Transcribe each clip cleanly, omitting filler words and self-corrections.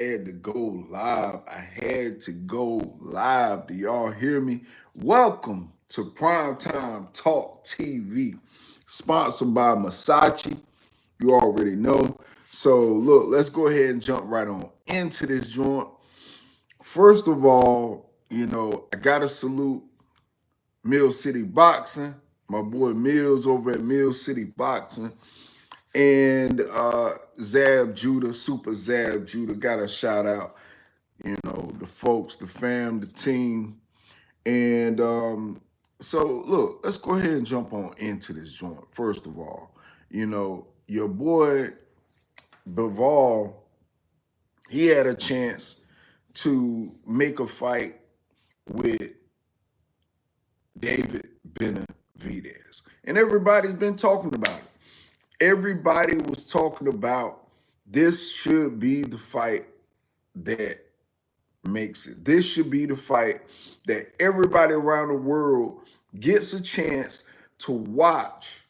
had to go live. I had to go live. Do y'all hear me? Welcome to Primetime Talk TV, sponsored by Masachi. You already know. So, look, let's go ahead and jump right on into this joint. First of all, I got to salute Mill City Boxing, my boy Mills over at Mill City Boxing. And Zab Judah, Super Zab Judah, got a shout out, the folks, the fam, the team. And so, look, let's go ahead and jump on into this joint. First of all, your boy Bivol, he had a chance to make a fight with David Benavidez. And everybody's been talking about it. Everybody was talking about this should be the fight that makes it. This should be the fight that everybody around the world gets a chance to watch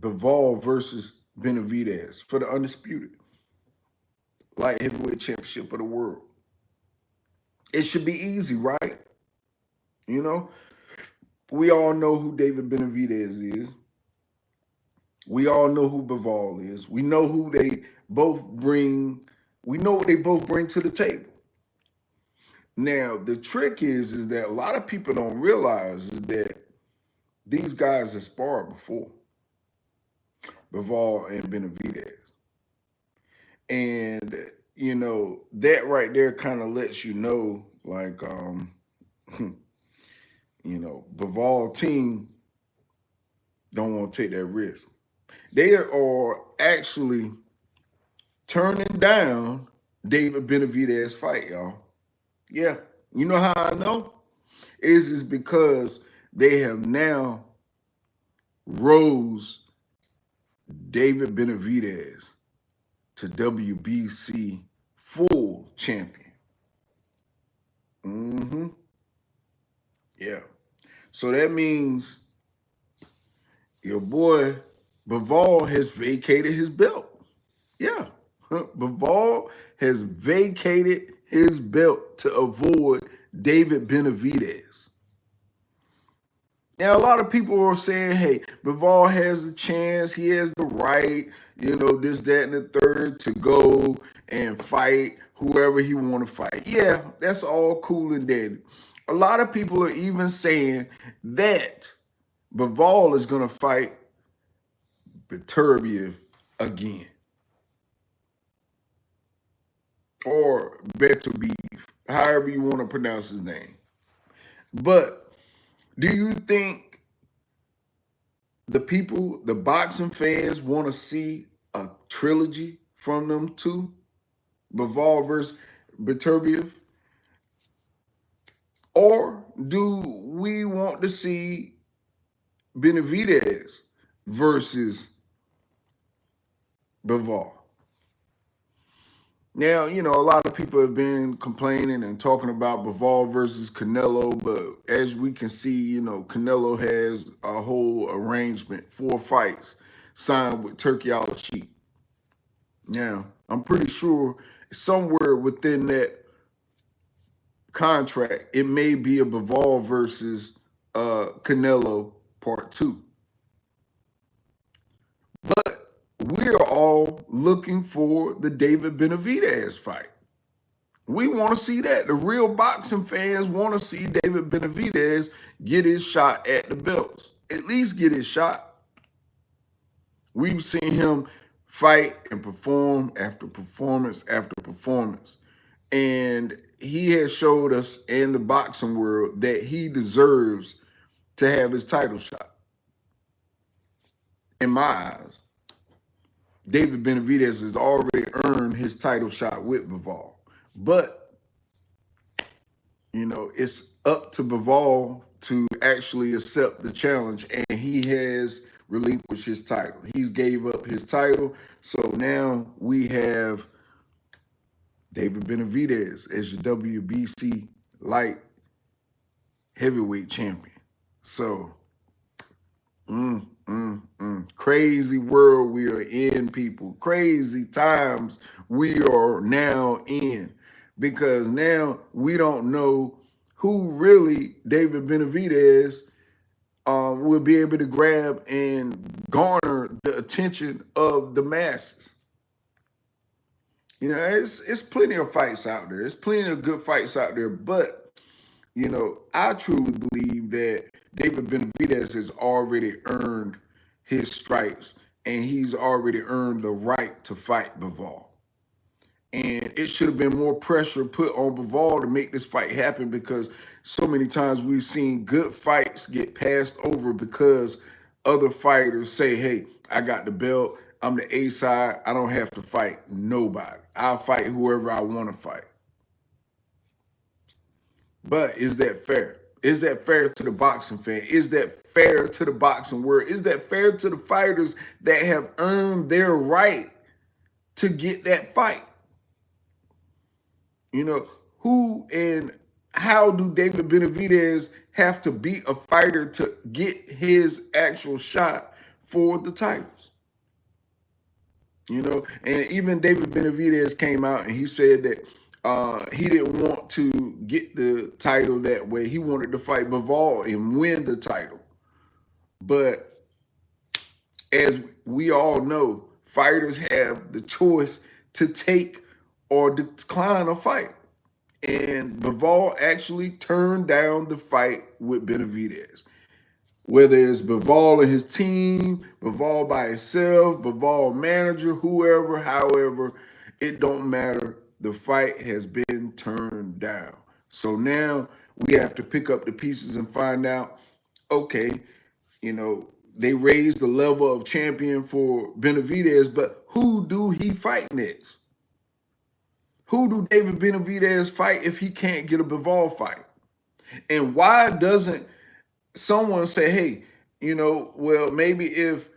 Bivol versus Benavidez for the undisputed light heavyweight championship of the world. It should be easy, right? We all know who David Benavidez is. We all know who Bivol is. We know who they both bring. We know what they both bring to the table. Now, the trick is that a lot of people don't realize is that these guys have sparred before, Bivol and Benavidez. And, that right there kind of lets you know, like, Bivol team don't want to take that risk. They are actually turning down David Benavidez fight, y'all. Yeah. You know how I know? Is because they have now rose David Benavidez to WBC full champion. Yeah. So that means your boy Bivol has vacated his belt. Yeah. Bivol has vacated his belt to avoid David Benavidez. Now, a lot of people are saying, hey, Bivol has a chance. He has the right, this, that, and the third to go and fight whoever he want to fight. Yeah, that's all cool and dandy. A lot of people are even saying that Bivol is going to fight Beterbiev again. Or Beterbiev, however you want to pronounce his name. But do you think the people, the boxing fans, want to see a trilogy from them two? Bivol versus Beterbiev? Or do we want to see Benavidez versus Bivol? Now, a lot of people have been complaining and talking about Bivol versus Canelo, but as we can see, Canelo has a whole arrangement, 4 fights signed with Turkey All Sheep. Now, I'm pretty sure somewhere within that contract, it may be a Bivol versus Canelo part 2. But we're all looking for the David Benavidez fight. We want to see that. The real boxing fans want to see David Benavidez get his shot at the belts. At least get his shot. We've seen him fight and perform after performance after performance. And he has showed us in the boxing world that he deserves to have his title shot. In my eyes, David Benavidez has already earned his title shot with Bivol. But, it's up to Bivol to actually accept the challenge, and he has relinquished his title. He's gave up his title. So now we have David Benavidez as your WBC light heavyweight champion. So, Crazy world we are in, people. Crazy times we are now in. Because now we don't know who really David Benavidez will be able to grab and garner the attention of the masses. You know, it's plenty of fights out there. It's plenty of good fights out there. But, you know, I truly believe that David Benavidez has already earned his stripes and he's already earned the right to fight Bivol. And it should have been more pressure put on Bivol to make this fight happen, because so many times we've seen good fights get passed over because other fighters say, hey, I got the belt. I'm the A side. I don't have to fight nobody. I'll fight whoever I want to fight. But is that fair? Is that fair to the boxing fan? Is that fair to the boxing world? Is that fair to the fighters that have earned their right to get that fight? You know, who and how do David Benavidez have to beat a fighter to get his actual shot for the titles? You know, and even David Benavidez came out and he said that he didn't want to get the title that way. He wanted to fight Bivol and win the title. But as we all know, fighters have the choice to take or decline a fight. And Bivol actually turned down the fight with Benavidez. Whether it's Bivol and his team, Bivol by himself, Bivol manager, whoever, however, it don't matter. The fight has been turned down. So now we have to pick up the pieces and find out, okay, you know, they raised the level of champion for Benavidez, but who do he fight next? Who do David Benavidez fight if he can't get a Bivol fight? And why doesn't someone say, hey, you know, well, maybe if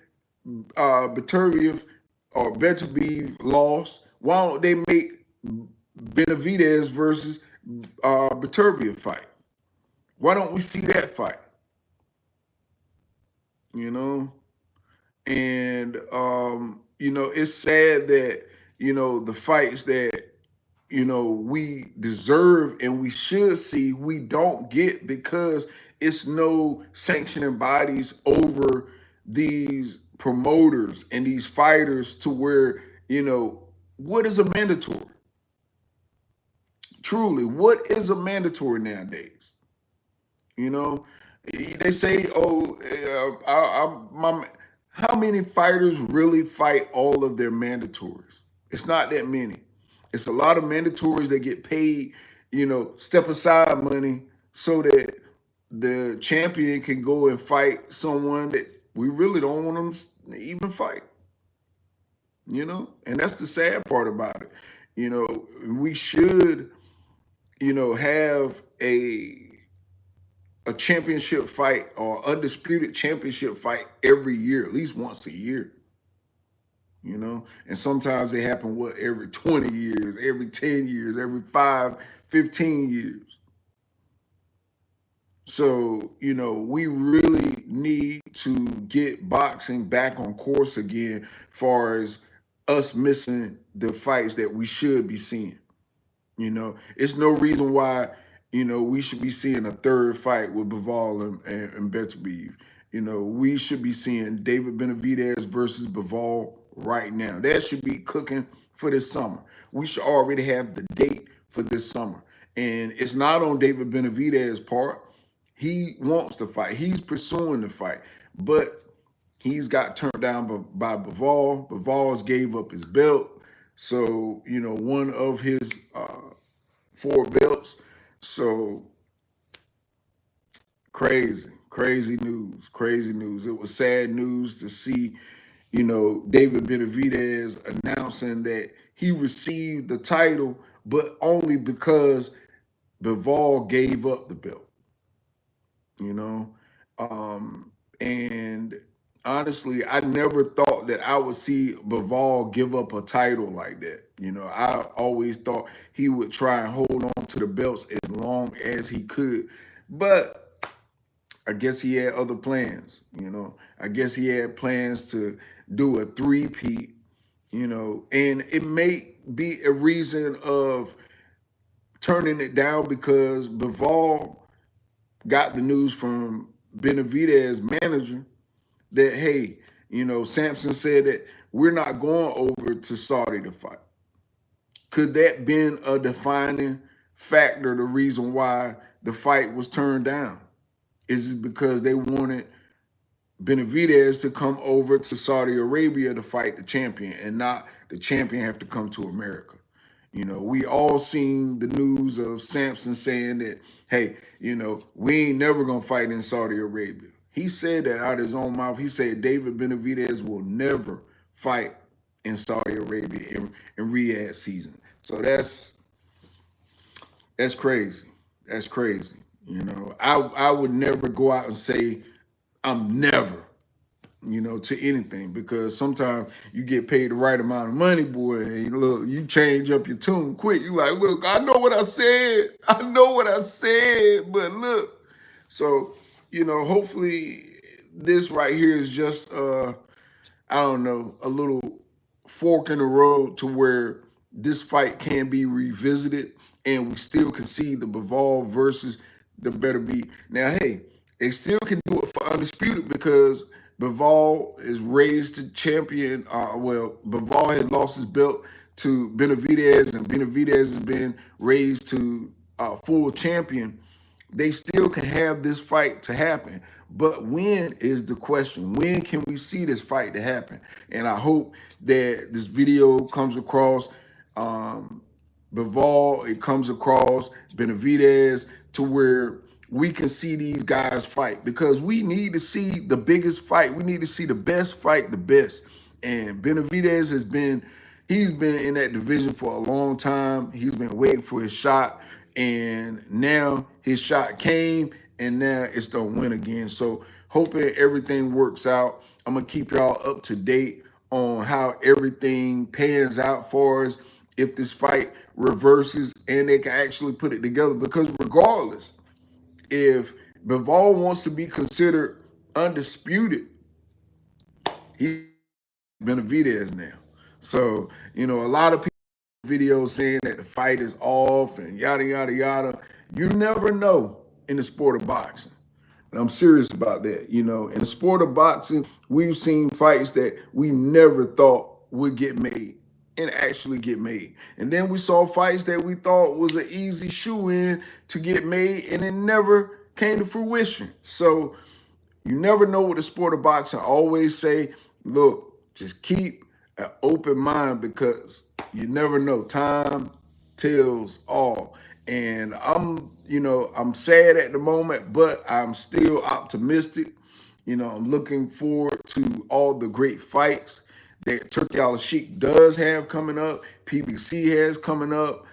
Beterbiev or Beterbiev lost, why don't they make Benavidez versus Beterbiev fight? Why don't we see that fight? You know? And, you know, it's sad that, you know, the fights that, you know, we deserve and we should see, we don't get because it's no sanctioning bodies over these promoters and these fighters to where, you know, what is a mandatory? Truly, what is a mandatory nowadays? You know, they say, oh, how many fighters really fight all of their mandatories? It's not that many. It's a lot of mandatories that get paid, you know, step aside money so that the champion can go and fight someone that we really don't want them to even fight. You know, and that's the sad part about it. You know, we should, you know, have a championship fight or undisputed championship fight every year, at least once a year. You know, and sometimes they happen, what, every 20 years, every 10 years, every 5, 15 years. So, you know, we really need to get boxing back on course again, far as us missing the fights that we should be seeing. You know, it's no reason why, you know, we should be seeing a third fight with Bivol and Beterbiev. You know, we should be seeing David Benavidez versus Bivol right now. That should be cooking for this summer. We should already have the date for this summer. And it's not on David Benavidez's part. He wants to fight. He's pursuing the fight. But he's got turned down by Bivol. Bivol's gave up his belt. So, you know, one of his 4 belts. So crazy news, crazy news. It was sad news to see, you know, David Benavidez announcing that he received the title, but only because Bivol gave up the belt, you know? And honestly, I never thought that I would see Bivol give up a title like that. You know, I always thought he would try and hold on to the belts as long as he could. But I guess he had other plans, you know. I guess he had plans to do a three-peat, you know, and it may be a reason of turning it down because Bivol got the news from Benavidez manager that, hey, you know, Sampson said that we're not going over to Saudi to fight. Could that been a defining factor, the reason why the fight was turned down? Is it because they wanted Benavidez to come over to Saudi Arabia to fight the champion and not the champion have to come to America? You know, we all seen the news of Sampson saying that, hey, you know, we ain't never gonna fight in Saudi Arabia. He said that out of his own mouth. He said David Benavidez will never fight in Saudi Arabia in Riyadh season. So that's crazy. That's crazy. You know, I would never go out and say I'm never, you know, to anything, because sometimes you get paid the right amount of money, boy, and look, you change up your tune quick. You like, look, I know what I said. I know what I said, but look. So, you know, hopefully this right here is just I don't know, a little fork in the road to where this fight can be revisited and we still can see the Bivol versus the Better Be. Now, hey, they still can do it for Undisputed because Bivol is raised to champion. Bivol has lost his belt to Benavidez, and Benavidez has been raised to full champion. They still can have this fight to happen. But when is the question? When can we see this fight to happen? And I hope that this video comes across Bivol, it comes across Benavidez, to where we can see these guys fight, because we need to see the biggest fight. We need to see the best fight, the best. And Benavidez he's been in that division for a long time. He's been waiting for his shot, and now his shot came, and now it's the win again. So hoping everything works out. I'm gonna keep y'all up to date on how everything pans out for us, if this fight reverses and they can actually put it together. Because regardless, if Bivol wants to be considered undisputed, he's Benavidez now. So, you know, a lot of people videos saying that the fight is off and yada, yada, yada. You never know in the sport of boxing. And I'm serious about that. You know, in the sport of boxing, we've seen fights that we never thought would get made and actually get made. And then we saw fights that we thought was an easy shoe-in to get made, and it never came to fruition. So you never know with the sport of boxing. I always say, look, just keep an open mind, because you never know. Time tells all. And I'm sad at the moment, but I'm still optimistic. You know, I'm looking forward to all the great fights that Turkey Al Sheikh does have coming up, PBC has coming up,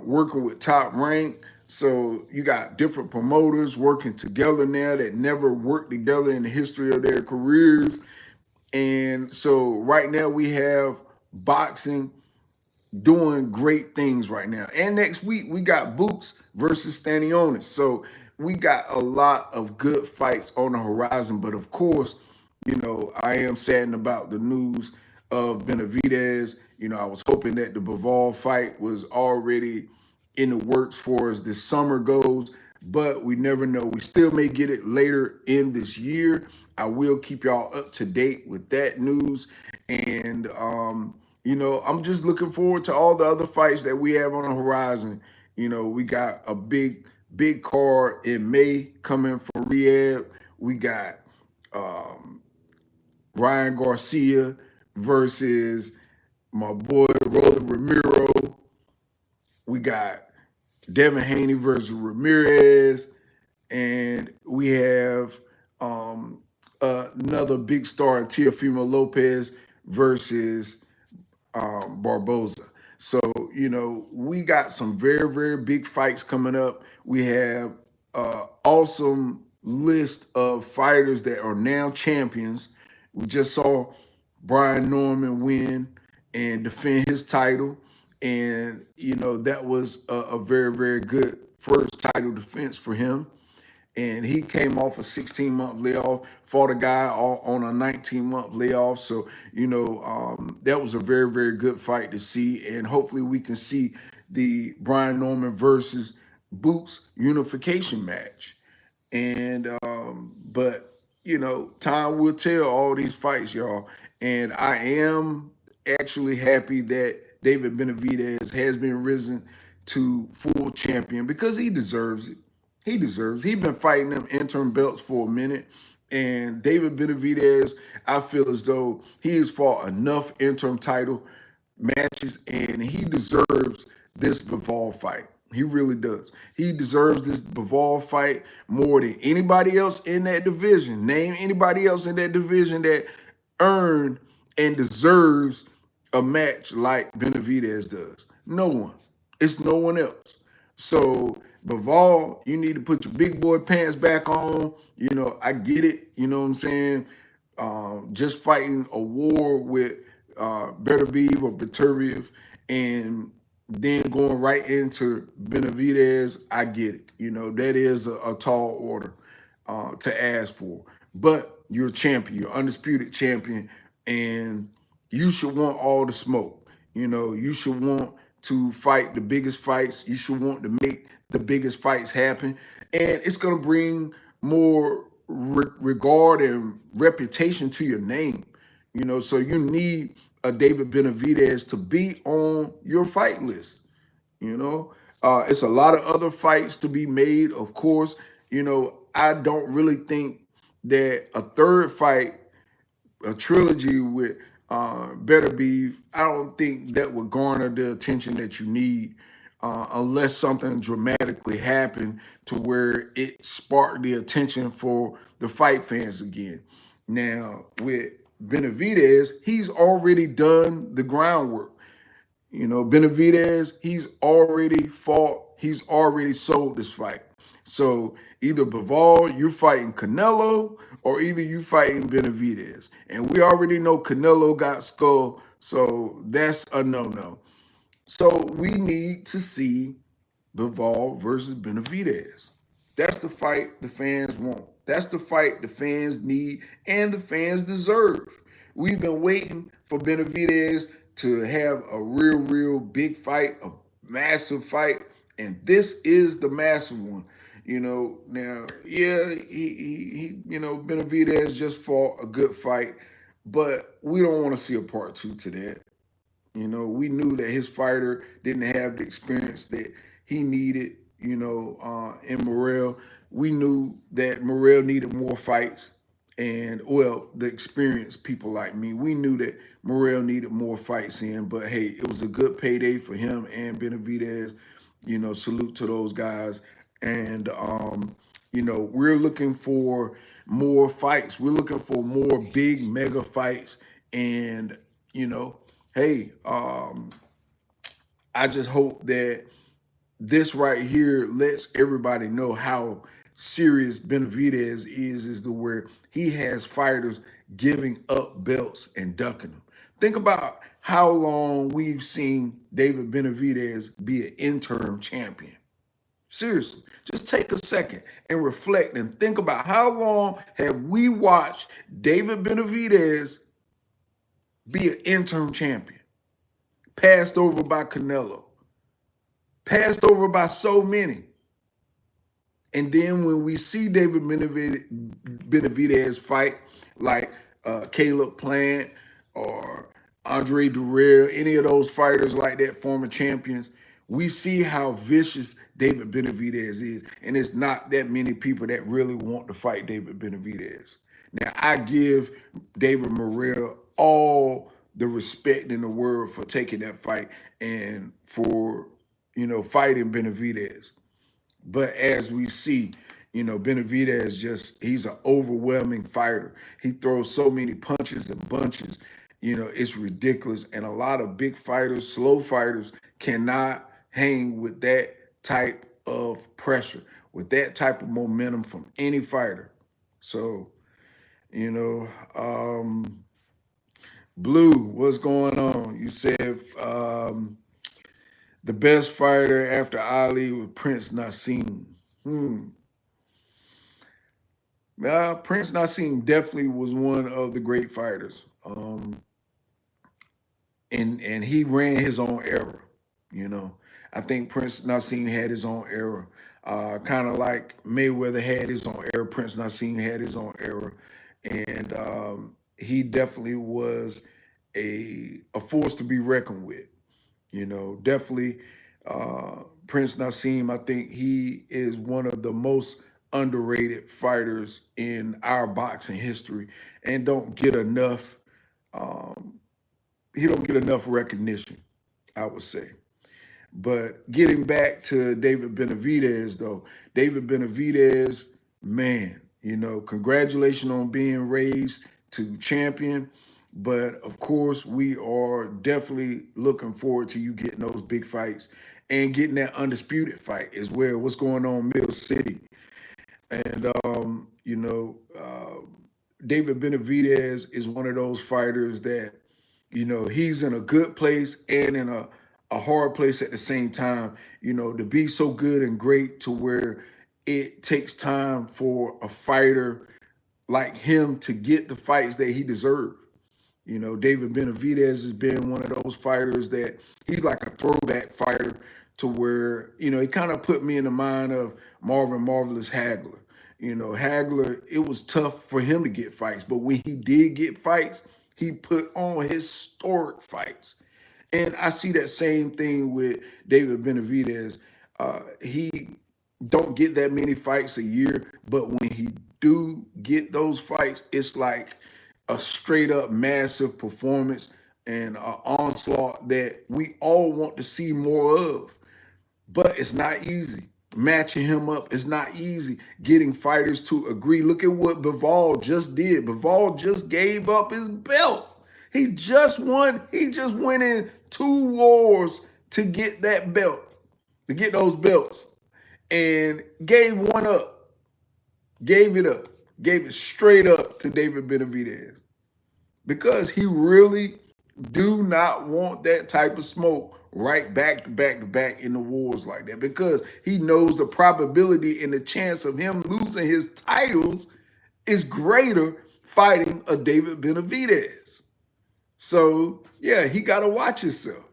working with Top Rank. So you got different promoters working together now that never worked together in the history of their careers. And so right now we have boxing doing great things right now. And next week we got Boots versus Stanionis. So we got a lot of good fights on the horizon. But of course, you know, I am saddened about the news of Benavidez. You know, I was hoping that the Bivol fight was already in the works for as this summer goes, but we never know. We still may get it later in this year. I will keep y'all up to date with that news. And you know, I'm just looking forward to all the other fights that we have on the horizon. You know, we got a big card in May coming from Riyadh. We got Ryan Garcia versus my boy Roland Ramiro. We got Devin Haney versus Ramirez. And we have another big star, Teofimo Lopez versus Barboza. So, you know, we got some very, very big fights coming up. We have awesome list of fighters that are now champions. We just saw Brian Norman win and defend his title. And, you know, that was a very, very good first title defense for him. and he came off a 16-month layoff, fought a guy on a 19-month layoff. So, that was a very, very good fight to see. And hopefully we can see the Brian Norman versus Boots unification match. And but time will tell all these fights, y'all. And I am actually happy that David Benavidez has been risen to full champion because he deserves it. He deserves. He's been fighting them interim belts for a minute. And David Benavidez, I feel as though he has fought enough interim title matches, and he deserves this Bivol fight. He really does. He deserves this Bivol fight more than anybody else in that division. Name anybody else in that division that earned and deserves a match like Benavidez does. No one. It's no one else. So, Bivol, you need to put your big boy pants back on. I get it. You know what I'm saying? Just fighting a war with Beterbiev or Beterbiev and then going right into Benavidez, I get it. That is a tall order to ask for. But you're a champion, you're undisputed champion, and you should want all the smoke. You should want to fight the biggest fights. You should want to make the biggest fights happen. And it's going to bring more regard and reputation to your name. So you need a David Benavidez to be on your fight list. It's a lot of other fights to be made, of course. I don't really think that a third fight, a trilogy with Beterbiev, I don't think that would garner the attention that you need unless something dramatically happened to where it sparked the attention for the fight fans again. Now, with Benavidez, he's already done the groundwork. Benavidez, he's already fought, he's already sold this fight. So either Bivol, you're fighting Canelo, or either you fighting Benavidez. And we already know Canelo got skull, so that's a no-no. So we need to see Bivol versus Benavidez. That's the fight the fans want. That's the fight the fans need and the fans deserve. We've been waiting for Benavidez to have a real, real big fight, a massive fight, and this is the massive one. Now, yeah, Benavidez just fought a good fight, but we don't want to see a part two to that. We knew that his fighter didn't have the experience that he needed, in Morrell. We knew that Morrell needed more fights. And, well, the experienced people like me, we knew that Morrell needed more fights in. But, hey, it was a good payday for him and Benavidez. Salute to those guys. And, we're looking for more fights. We're looking for more big mega fights. And, hey, I just hope that this right here lets everybody know how serious Benavidez is to where he has fighters giving up belts and ducking them. Think about how long we've seen David Benavidez be an interim champion. Seriously, just take a second and reflect and think about how long have we watched David Benavidez be an interim champion, passed over by Canelo, passed over by so many. And then when we see David Benavidez fight like Caleb Plant or Andre Durrell, any of those fighters like that, former champions, we see how vicious David Benavidez is. And it's not that many people that really want to fight David Benavidez. Now, I give David Morrell all the respect in the world for taking that fight and for, fighting Benavidez. But as we see, Benavidez he's an overwhelming fighter. He throws so many punches and bunches, it's ridiculous. And a lot of big fighters, slow fighters, cannot hang with that type of pressure, with that type of momentum from any fighter. So, Blue, what's going on? You said the best fighter after Ali was Prince Nassim. Prince Nassim definitely was one of the great fighters. And he ran his own era. You know, I think Prince Nassim had his own era, kind of like Mayweather had his own era. Prince Nassim had his own era, and he definitely was a force to be reckoned with. You know, definitely Prince Nassim. I think he is one of the most underrated fighters in our boxing history, and don't get enough. Um, he don't get enough recognition, I would say. But getting back to David Benavidez, though, David Benavidez, man, you know, congratulations on being raised to champion. But of course, we are definitely looking forward to you getting those big fights and getting that undisputed fight as well. What's going on, Mill City? And, David Benavidez is one of those fighters that, you know, he's in a good place and in a hard place at the same time, you know, to be so good and great to where it takes time for a fighter like him to get the fights that he deserves. You know, David Benavidez has been one of those fighters that he's like a throwback fighter to where, you know, he kind of put me in the mind of Marvin Marvelous Hagler. You know, Hagler, it was tough for him to get fights, but when he did get fights, he put on historic fights. And I see that same thing with David Benavidez. He don't get that many fights a year, but when he do get those fights, it's like a straight up massive performance and an onslaught that we all want to see more of. But it's not easy. Matching him up is not easy. Getting fighters to agree. Look at what Bivol just did. Bivol just gave up his belt. He just won. He just went in 2 wars to get that belt, to get those belts, and gave one up. Gave it up. Gave it straight up to David Benavidez because he really do not want that type of smoke right back to back to back in the wars like that, because he knows the probability and the chance of him losing his titles is greater fighting a David Benavidez. So yeah, he got to watch himself.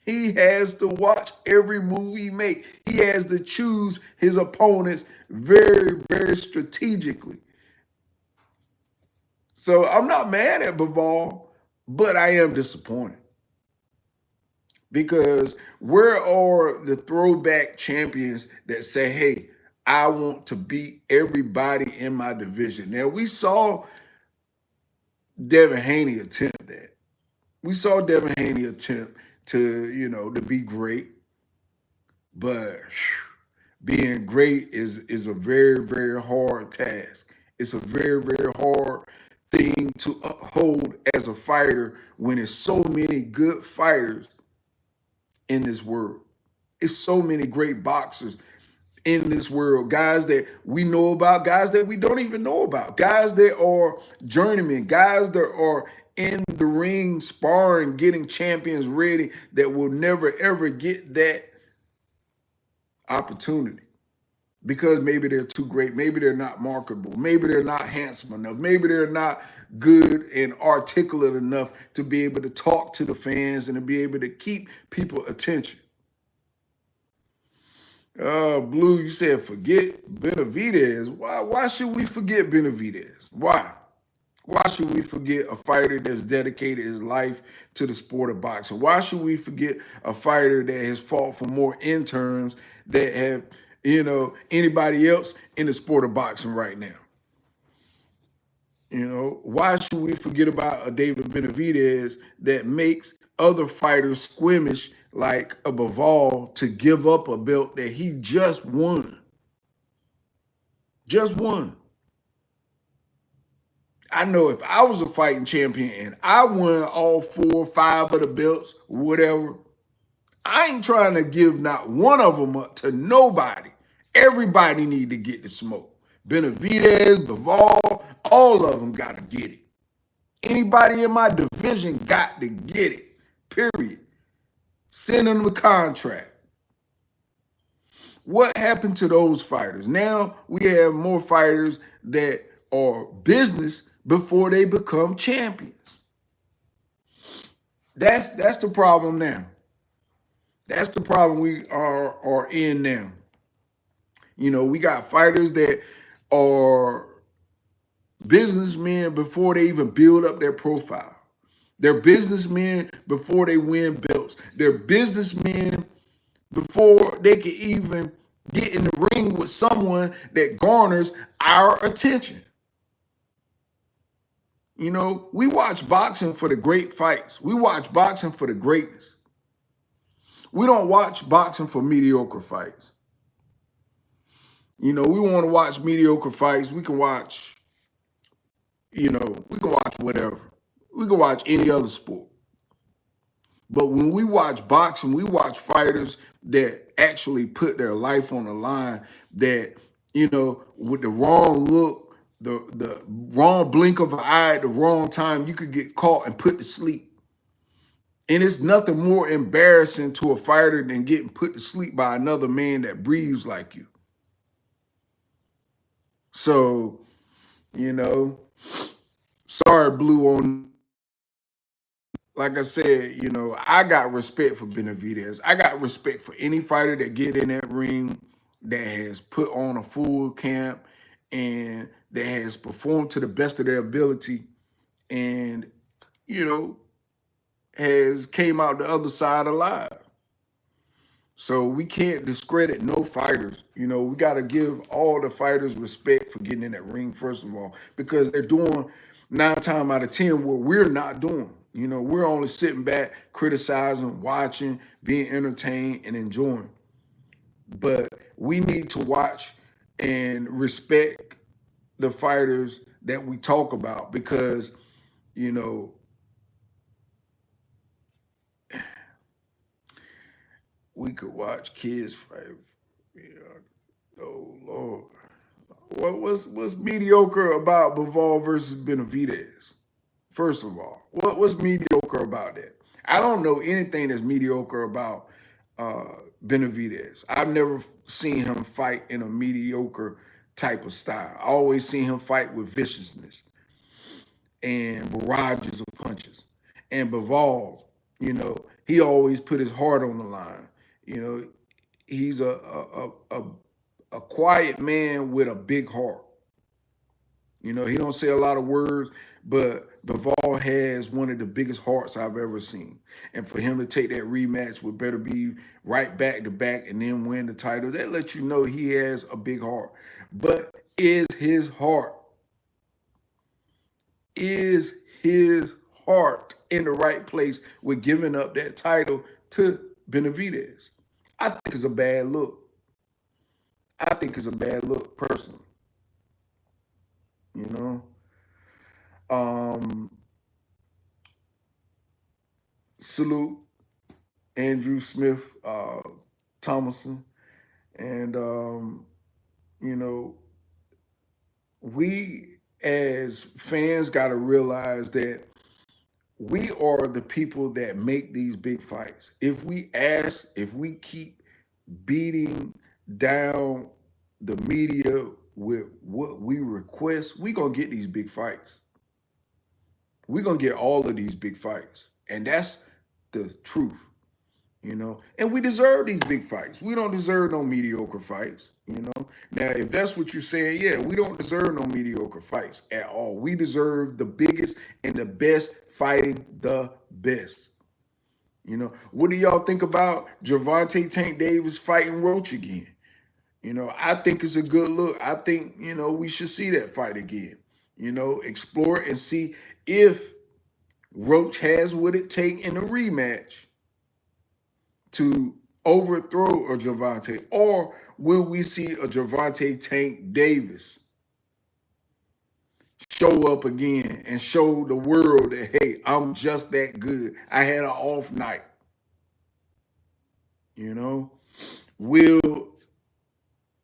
He has to watch every move he make. He has to choose his opponents very, very strategically. So I'm not mad at Bivol, but I am disappointed because where are the throwback champions that say, hey, I want to beat everybody in my division? Now, we saw Devin Haney attempt that. We saw Devin Haney attempt to, you know, to be great, but being great is a very, very hard task. It's a very, very hard thing to uphold as a fighter when there's so many good fighters in this world. It's so many great boxers in this world, guys that we know about, guys that we don't even know about, guys that are journeymen, guys that are in the ring sparring, getting champions ready that will never ever get that opportunity because maybe they're too great, maybe they're not marketable, maybe they're not handsome enough, maybe they're not good and articulate enough to be able to talk to the fans and to be able to keep people attention. Blue, you said forget Benavidez. Why should we forget Benavidez? Why? Why should we forget a fighter that's dedicated his life to the sport of boxing? Why should we forget a fighter that has fought for more interns that have, you know, anybody else in the sport of boxing right now? You know, why should we forget about a David Benavidez that makes other fighters squeamish like a Bivol to give up a belt that he just won? Just won. I know if I was a fighting champion and I won all 4 or 5 of the belts, whatever, I ain't trying to give not one of them up to nobody. Everybody need to get the smoke. Benavidez, Bivol, all of them got to get it. Anybody in my division got to get it, period. Send them a contract. What happened to those fighters? Now we have more fighters that or business before they become champions. That's the problem now. That's the problem we are in now. You know, we got fighters that are businessmen before they even build up their profile. They're businessmen before they win belts. They're businessmen before they can even get in the ring with someone that garners our attention. You know, we watch boxing for the great fights. We watch boxing for the greatness. We don't watch boxing for mediocre fights. You know, we want to watch mediocre fights. We can watch, we can watch whatever. We can watch any other sport. But when we watch boxing, we watch fighters that actually put their life on the line, that, with the wrong look, the wrong blink of an eye at the wrong time, you could get caught and put to sleep. And it's nothing more embarrassing to a fighter than getting put to sleep by another man that breathes like you. So, sorry, Blue, on, like I said, I got respect for Benavidez. I got respect for any fighter that get in that ring that has put on a full camp and that has performed to the best of their ability and, has came out the other side alive. So we can't discredit no fighters. We got to give all the fighters respect for getting in that ring, first of all, because they're doing 9 times out of 10 what we're not doing. We're only sitting back, criticizing, watching, being entertained, and enjoying. But we need to watch and respect the fighters that we talk about because, we could watch kids fight. Oh Lord, what's mediocre about Bivol versus Benavidez? First of all, what's mediocre about that? I don't know anything that's mediocre about Benavidez. I've never seen him fight in a mediocre type of style. I always seen him fight with viciousness and barrages of punches. And Bivol, he always put his heart on the line. He's a quiet man with a big heart. He don't say a lot of words, but Bivol has one of the biggest hearts I've ever seen. And for him to take that rematch would better be right back to back and then win the title. That lets you know he has a big heart. But is his heart in the right place with giving up that title to Benavidez? I think it's a bad look. I think it's a bad look personally. Salute Andrew Smith, Thomason, and we as fans got to realize that we are the people that make these big fights. If we keep beating down the media with what we request, we're going to get these big fights. We're going to get all of these big fights. And that's the truth, And we deserve these big fights. We don't deserve no mediocre fights, Now, if that's what you're saying, yeah, we don't deserve no mediocre fights at all. We deserve the biggest and the best fighting the best. What do y'all think about Gervonta Tank Davis fighting Roach again? I think it's a good look. I think, we should see that fight again. Explore and see if Roach has what it takes in a rematch to overthrow a Gervonta, or will we see a Gervonta Tank Davis show up again and show the world that, hey, I'm just that good. I had an off night. Will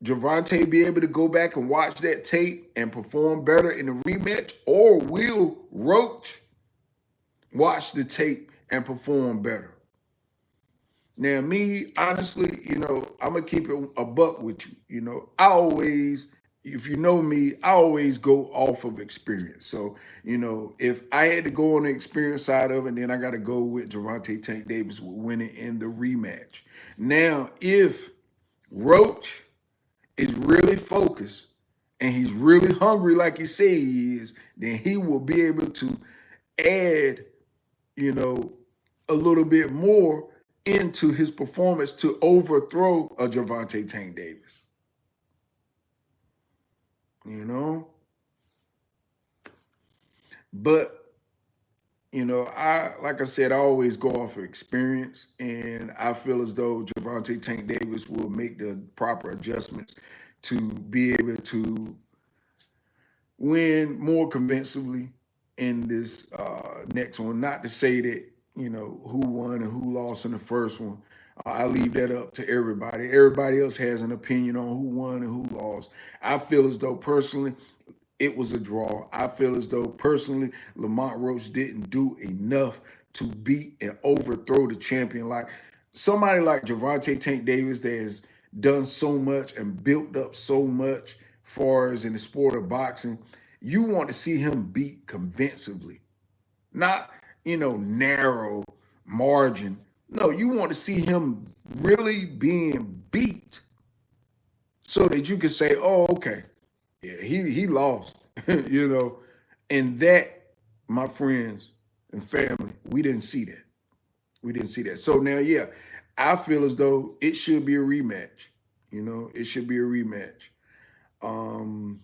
Gervonta be able to go back and watch that tape and perform better in the rematch, or will Roach watch the tape and perform better? Now, me, honestly, I'm going to keep it a buck with you. I always if you know me, I always go off of experience. So, if I had to go on the experience side of it, then I got to go with Gervonta Tank Davis winning in the rematch. Now, if Roach is really focused and he's really hungry like he said he is, then he will be able to add, a little bit more into his performance to overthrow a Gervonta Tank Davis. You know? But I like I said, I always go off of experience, and I feel as though Gervonta Tank Davis will make the proper adjustments to be able to win more convincingly in this next one. Not to say that who won and who lost in the first one. I leave that up to everybody. Everybody else has an opinion on who won and who lost. I feel as though personally it was a draw. I feel as though personally Lamont Roach didn't do enough to beat and overthrow the champion. Like somebody like Gervonta Tank Davis that has done so much and built up so much far as in the sport of boxing, you want to see him beat convincingly, not, narrow margin. No, you want to see him really being beat so that you can say, oh, okay, yeah, he lost, And that, my friends and family, we didn't see that. We didn't see that. So now, yeah, I feel as though it should be a rematch. It should be a rematch. Um,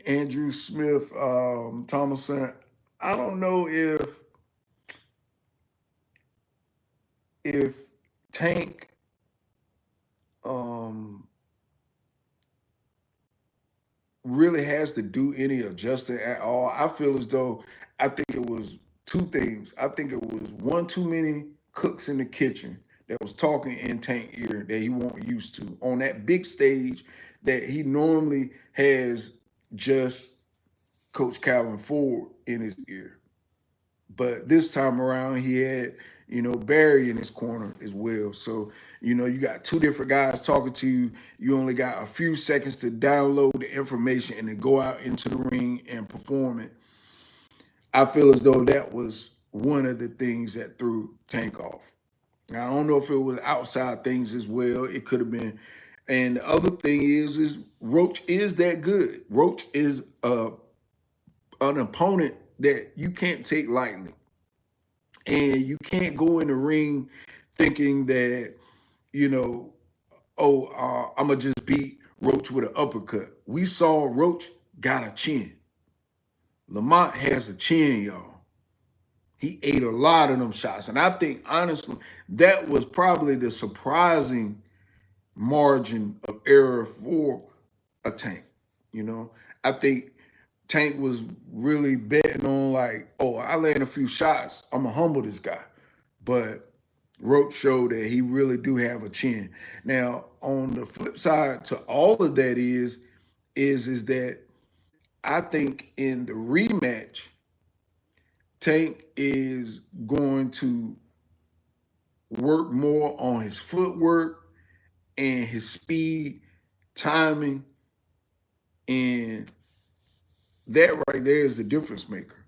Andrew Smith, Thomason. I don't know if Tank um, really has to do any adjusting at all. I feel as though I think it was two things. I think it was one too many cooks in the kitchen that was talking in Tank ear that he won't used to on that big stage that he normally has just Coach Calvin Ford in his ear. But this time around, he had, Barry in his corner as well. So, you got two different guys talking to you. You only got a few seconds to download the information and then go out into the ring and perform it. I feel as though that was one of the things that threw Tank off. Now, I don't know if it was outside things as well. It could have been. And the other thing is Roach is that good. Roach is an opponent that you can't take lightly. And you can't go in the ring thinking that, I'm going to just beat Roach with an uppercut. We saw Roach got a chin. Lamont has a chin, y'all. He ate a lot of them shots. And I think, honestly, that was probably the surprising margin of error for a Tank. I think Tank was really betting on like, oh, I land a few shots, I'm gonna humble this guy. But Roach showed that he really do have a chin. Now, on the flip side to all of that is that I think in the rematch, Tank is going to work more on his footwork and his speed, timing, and that right there is the difference maker.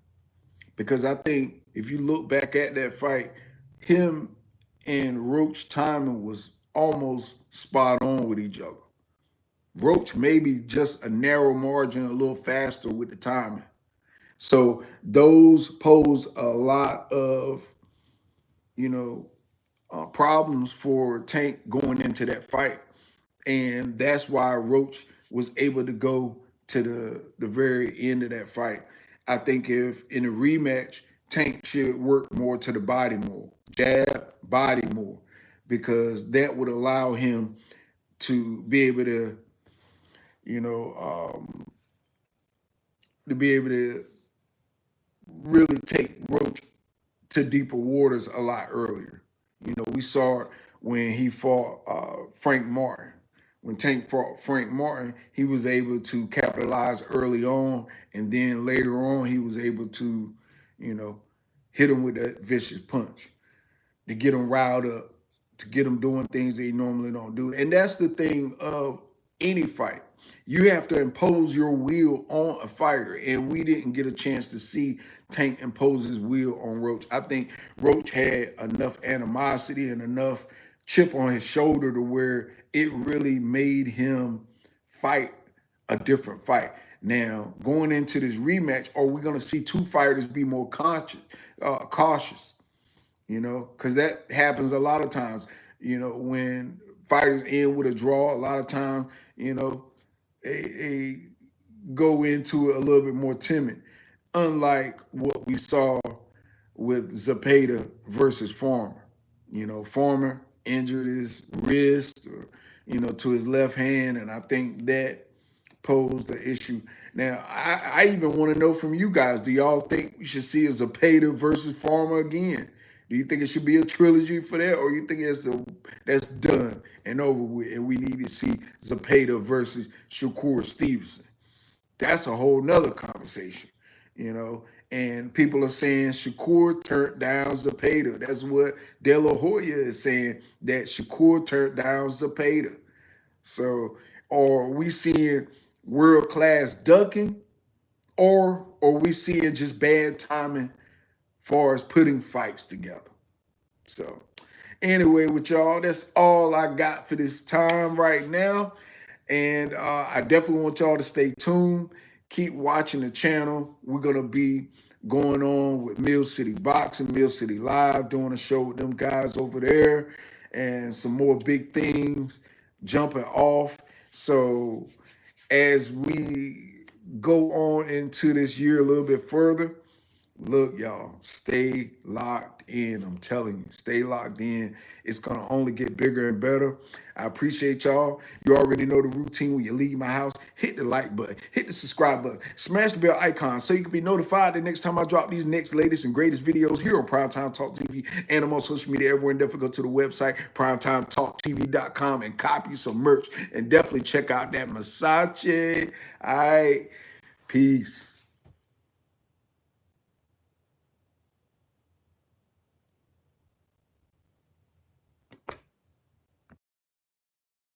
Because I think if you look back at that fight, him and Roach timing was almost spot on with each other. Roach maybe just a narrow margin, a little faster with the timing. So those pose a lot of, you know, problems for Tank going into that fight. And that's why Roach was able to go to the very end of that fight. I think if in a rematch, Tank should work more to the body more, jab, body more, because that would allow him to be able to, you know, to be able to really take Roach to deeper waters a lot earlier. We saw it when he fought Frank Martin. When Tank fought Frank Martin, he was able to capitalize early on, and then later on, he was able to, you know, hit him with that vicious punch to get him riled up to get them doing things they normally don't do. And that's the thing of any fight. You have to impose your will on a fighter. And we didn't get a chance to see Tank impose his will on Roach. I think Roach had enough animosity and enough chip on his shoulder to where it really made him fight a different fight. Now, going into this rematch, are we going to see two fighters be more cautious? You know, because that happens a lot of times. You know, when fighters end with a draw, a lot of times, you know, they go into it a little bit more timid. Unlike what we saw with Zepeda versus Farmer. You know, Farmer injured his wrist, or, you know, to his left hand, and I think that posed the issue. Now, I even want to know from you guys, do y'all think we should see a Zepeda versus Farmer again? Do you think it should be a trilogy for that, or you think that's done and over with, and we need to see Zepeda versus Shakur Stevenson? That's a whole nother conversation, you know. And people are saying Shakur turned down Zepeda. That's what De La Hoya is saying, that Shakur turned down Zepeda. So, are we seeing world-class ducking, or are we seeing just bad timing far as putting fights together? So, anyway, with y'all, that's all I got for this time right now. And I definitely want y'all to stay tuned. Keep watching the channel. We're going to be going on with Mill City Boxing, Mill City Live, doing a show with them guys over there, and some more big things jumping off. So as we go on into this year a little bit further, look, y'all, stay locked in. I'm telling you, stay locked in. It's going to only get bigger and better. I appreciate y'all. You already know the routine. When you leave my house, hit the like button, hit the subscribe button, smash the bell icon so you can be notified the next time I drop these next latest and greatest videos here on Primetime Talk TV and I'm on social media everywhere. And definitely go to the website, PrimetimeTalkTV.com, and copy some merch. And definitely check out that Masache. All right, peace.